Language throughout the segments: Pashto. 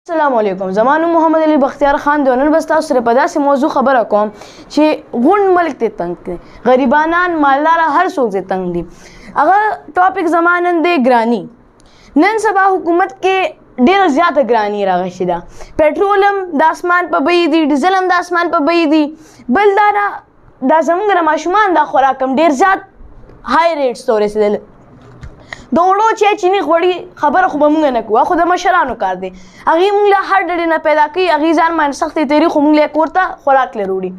السلام علیکم. زما نوم محمد علي بختیار خان دی. نن بس تاسو سره په داسې موضوع خبره کوم چې غونډ ملک ته تنګ دی، غریبانان مالدار هر څوک ته تنګ دي. هغه ټاپک زما نن دی ګرانی. نن سبا حکومت کې ډېره زیاته ګرانی راغشې ده. پټرول هم د اسمان په بیې دي، ډیزل هم د اسمان په بیې دي. بل دا زموږ د ماشومان دا خوراک هم ډېر زیات های ریټس ته ورسېدل. د وړو چای چینی غوړي خبره خو به مونږ نه کوو، خو د مشرانو کار دی. هغې مونږ له هر ډډې نه پیدا کوي، هغې ځان باندې سختې تېري، خو مونږ له کور ته خوراک له روړي.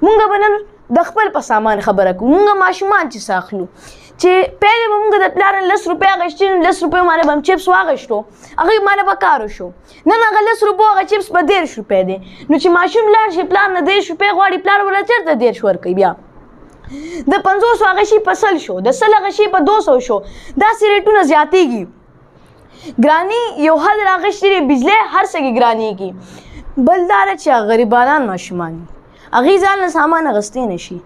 مونږ به نن د خپل په سامان خبره کوو. مونږ ماشومان چې څه اخلو، چې پیلې به مونږ د پلار نه 10 روپۍ اخیستي، 10 روپیو باندې به هم چپس واخیستو، هغې باندې به کار وشو. نن هغه 10 روپو هغه چپس به 13 روپۍ دی. نو چې ماشوم لاړ شي پلار نه 13 روپۍ غواړي، پلار به له چېرته 13 ورکوي؟ بیا د 500 هغه شي په 100 شو، د 100 هغه شي په 200 شو. داسې ریټونه زیاتېږي. ګراني یو حد راغشتې دی، بجلی هر څه کې ګرانېږي. بل دا ده چې غریبانان ماشومان دي، هغې ځان له سامان اخیستی نه شي.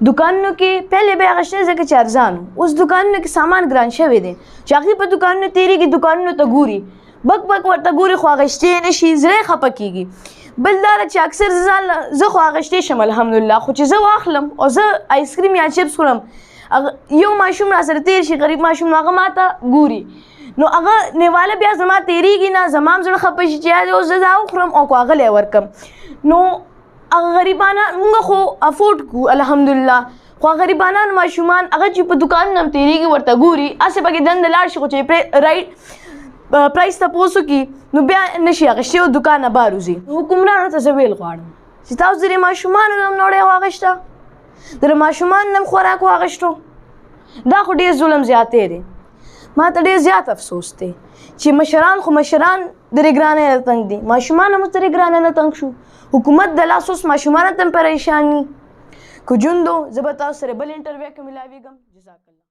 دوکانونو کې پیلې به یې اخیستی ځکه چې ارزان و. اوس دوکانونو کې سامان ګران شوی دی چې هغې په دوکانونو تېرېږي، دوکانونو ته ګوري، بک بک ورته ګوري، خو اخیستی یې نه شي، زړه یې خفه کېږي. بل دا ده چې اکثر زه خو اخیستی شم الحمدلله، خو چې زه واخلم او زه آیسکریم یا چپس خورم، یو ماشوم را سره تېر شي، غریب ماشوم، نو هغه ما ته ګوري، نو هغه نیواله بیا زما تېرېږي نه، زما هم زړه خفه شي چې یار اوس زه دا وخورم او که هغه لی ورکړم. نو هغه غریبانان مونږ خو افورډ کړو الحمدلله، خو غریبانان ماشومان هغه چې په دوکانونه هم تېرېږي ورته ګوري، هسې پکې دنده لاړ شي، خو چې رایټ پرایس تپوس وکړي نو بیا نشي اخیستی او دوکان نه بار وځي. حکمرانو ته زه ویل غواړم چې تاسو د دې ماشومانو نه هم نوړی واخیسته، د دې ماشومانو نه هم خوراک واخیستو، دا خو ډېر ظلم زیاتی دی. ما ته ډېر زیات افسوس دی چې مشران خو مشران د دې ګرانۍ نه تنګ دي، ماشومان هم تر دې ګرانۍ نه تنګ شو. حکومت د لاس اوس ماشومانو ته هم پریشان وي. که جون دو زه به تاسو سره بل انټرویو کې ملاویږم. جزاک الله.